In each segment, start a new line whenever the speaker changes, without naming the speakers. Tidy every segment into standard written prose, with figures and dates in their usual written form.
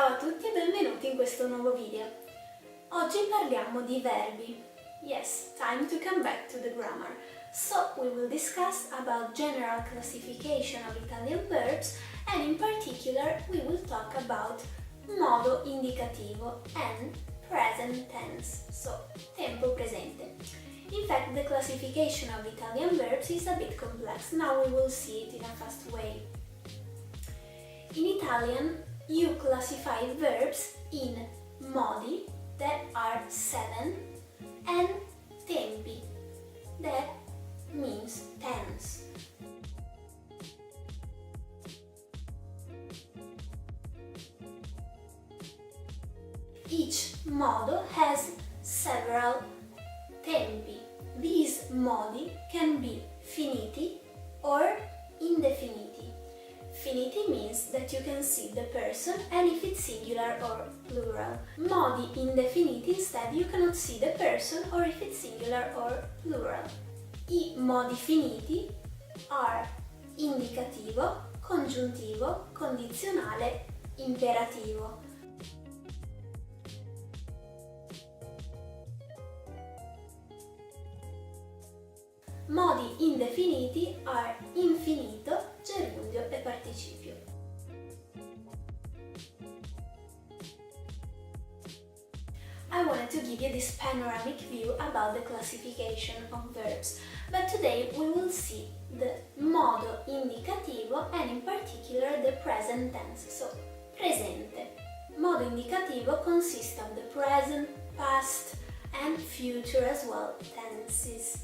Ciao a tutti e benvenuti in questo nuovo video. Oggi parliamo di verbi. Yes, time to come back to the grammar. So we will discuss about general classification of Italian verbs and in particular we will talk about modo indicativo and present tense, so tempo presente. In fact, the classification of Italian verbs is a bit complex. Now we will see it in a fast way. In Italian, you classify verbs in modi, that are 7, and tempi, that means tense. Each modo has several tempi. These modi can be finiti or indefiniti. Finiti means that you can see the person and if it's singular or plural. Modi indefiniti instead you cannot see the person or if it's singular or plural. I modi finiti are indicativo, congiuntivo, condizionale, imperativo. Modi indefiniti are infinito, gerundio e participio. I wanted to give you this panoramic view about the classification of verbs, but today we will see the modo indicativo and in particular the present tense, so presente. Modo indicativo consists of the present, past and future as well tenses.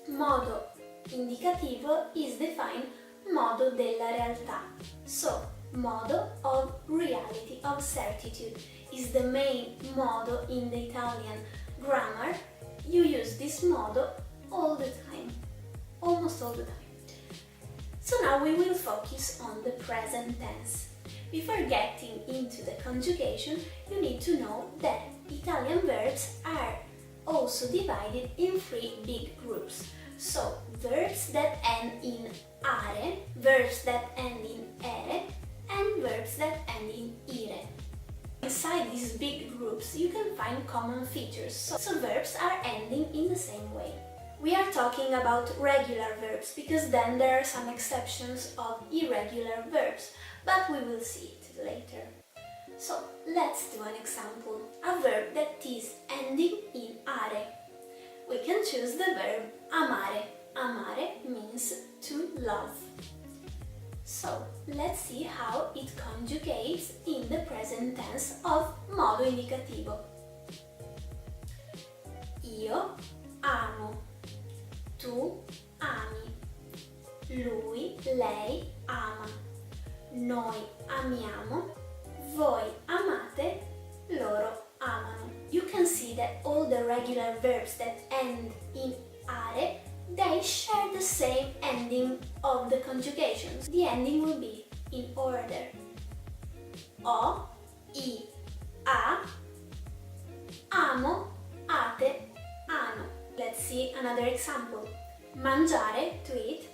Modo indicativo is defined modo della realtà, so modo of reality, of certitude, is the main modo in the Italian grammar. You use this modo all the time, almost all the time. So now we will focus on the present tense. Before getting into the conjugation, you need to know that Italian verbs are also divided in 3 big groups. So, verbs that end in are, verbs that end in ere, and verbs that end in ire. Inside these big groups, you can find common features, so verbs are ending in the same way. We are talking about regular verbs, because then there are some exceptions of irregular verbs, but we will see it later. So, let's do an example. A verb that is ending in are. We can choose the verb amare. Amare means to love. So, let's see how it conjugates in the present tense of modo indicativo. Io amo. Tu ami. Lui, lei ama. Noi amiamo. Voi amate. Loro amano. You can see that all the regular verbs that end in are, they share the same ending of the conjugations. The ending will be in order. O, I, a, amo, ate, ano. Let's see another example. Mangiare, to eat.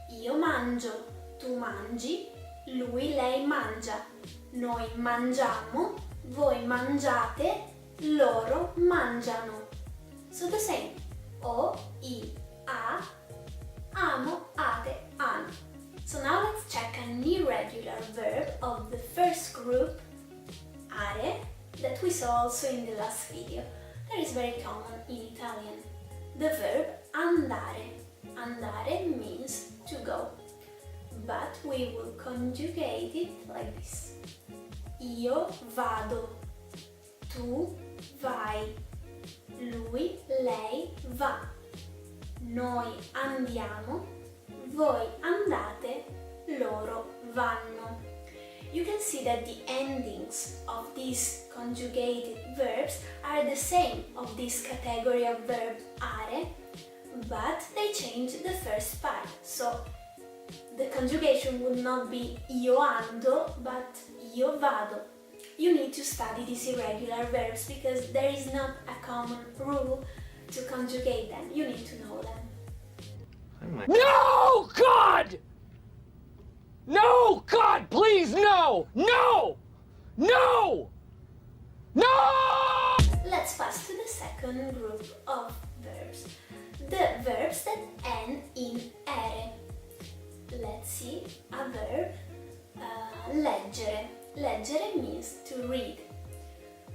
Io mangio, tu mangi, lui, lei mangia. Noi mangiamo, voi mangiate, loro mangiano. So the same. O, I, a, amo, ate, ano. So now let's check an irregular verb of the first group, are, that we saw also in the last video. That is very common in Italian. The verb andare. Andare means to go, but we will conjugate it like this. Io vado. Tu vai. Lui, lei va. Noi andiamo. Voi andate. Loro vanno. You can see that the endings of these conjugated verbs are the same of this category of verb are, but they change the first part. So the conjugation would not be io ando, but io vado. You need to study these irregular verbs because there is not a common rule to conjugate them. You need to know them.
No, God! No! No! No! No!
Let's pass to the second group of verbs. The verbs that end in ere. Let's see a verb, leggere. Leggere means to read.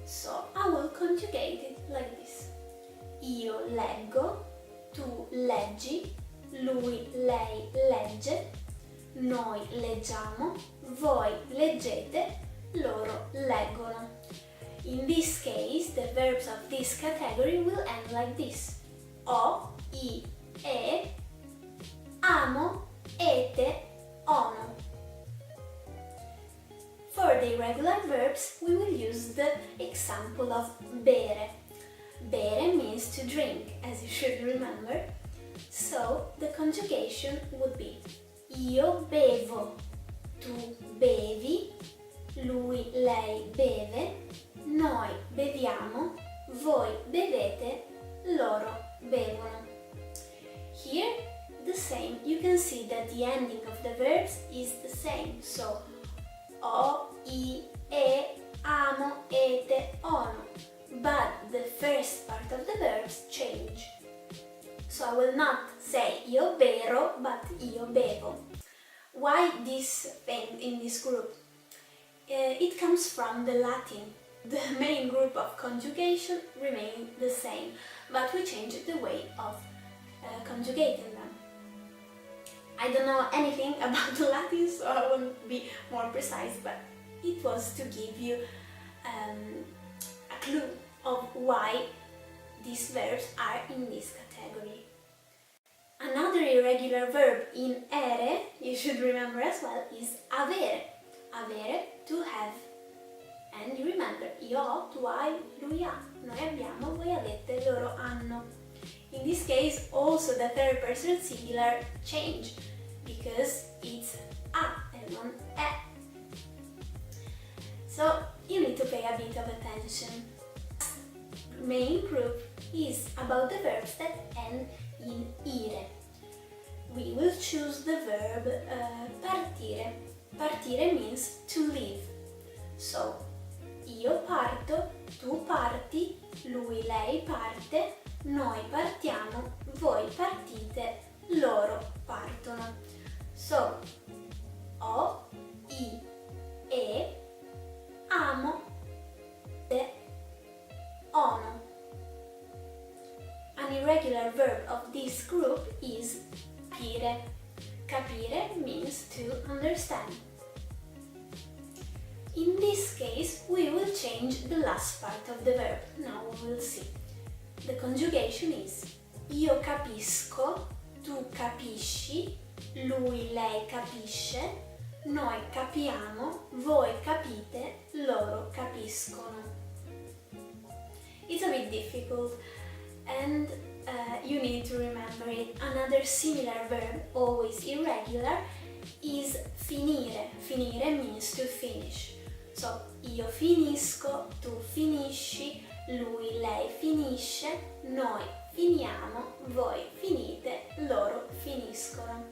So I will conjugate it like this. Io leggo, tu leggi, lui, lei legge, noi leggiamo, voi leggete, loro leggono. In this case, the verbs of this category will end like this. Ho, I, e, amo, ete, ono. For the irregular verbs, we will use the example of bere. Bere means to drink, as you should remember. So the conjugation would be io bevo, tu bevi, lui, lei beve, noi beviamo, voi bevete, loro bevono. Here, the same. You can see that the ending of the verbs is the same. So, ho, I, e, amo, ete, ono. But the first part of the verbs change. So I will not say io bero, but io bevo. Why this thing in this group? It comes from the Latin. The main group of conjugation remain the same, but we changed the way of conjugating them. I don't know anything about the Latin, so I won't be more precise, but it was to give you a clue of why these verbs are in this category. Another irregular verb in ere, you should remember as well, is avere. Avere, to have. And you remember, io ho, tu hai, lui ha. Noi abbiamo, voi avete, loro hanno. In this case, also the third person singular change, because it's a and not e. So you need to pay a bit of attention. Main group is about the verbs that end in ire. We will choose the verb partire. Partire means to leave. So, io parto, tu parti, lui, lei parte, noi partiamo, voi partite, loro partono. So, ho, I, e, amo, te, ono. An irregular verb of this group is capire. Capire means to understand. In this case, we will change the last part of the verb. Now we will see. The conjugation is io capisco, tu capisci, lui, lei capisce, noi capiamo, voi capite, loro capiscono. It's a bit difficult and you need to remember it. Another similar verb, always irregular, is finire. Finire means to finish. So, io finisco, tu finisci, lui, lei finisce, noi finiamo, voi finite, loro finiscono.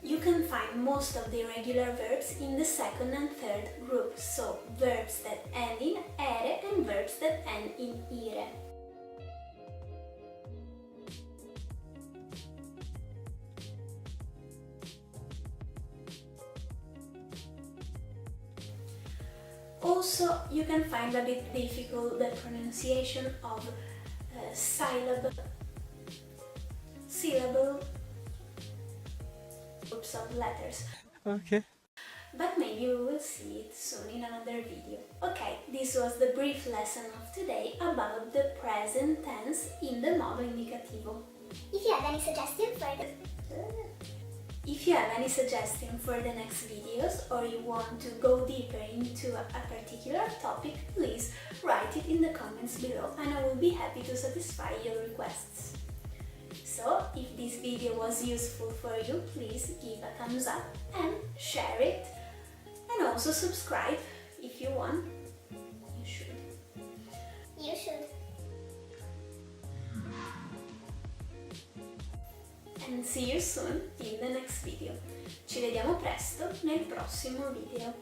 You can find most of the irregular verbs in the second and third groups, so verbs that end in ere and verbs that end in ire. Also, you can find a bit difficult the pronunciation of syllable, groups of letters.
Okay.
But maybe we will see it soon in another video. Okay, this was the brief lesson of today about the present tense in the Modo Indicativo.
If you have any suggestions
for the next videos or you want to go deeper into a particular topic, please write it in the comments below and I will be happy to satisfy your requests. So, if this video was useful for you, please give a thumbs up and share it. And also subscribe if you want. You should.
You should.
And see you soon in the next video. Ci vediamo presto nel prossimo video.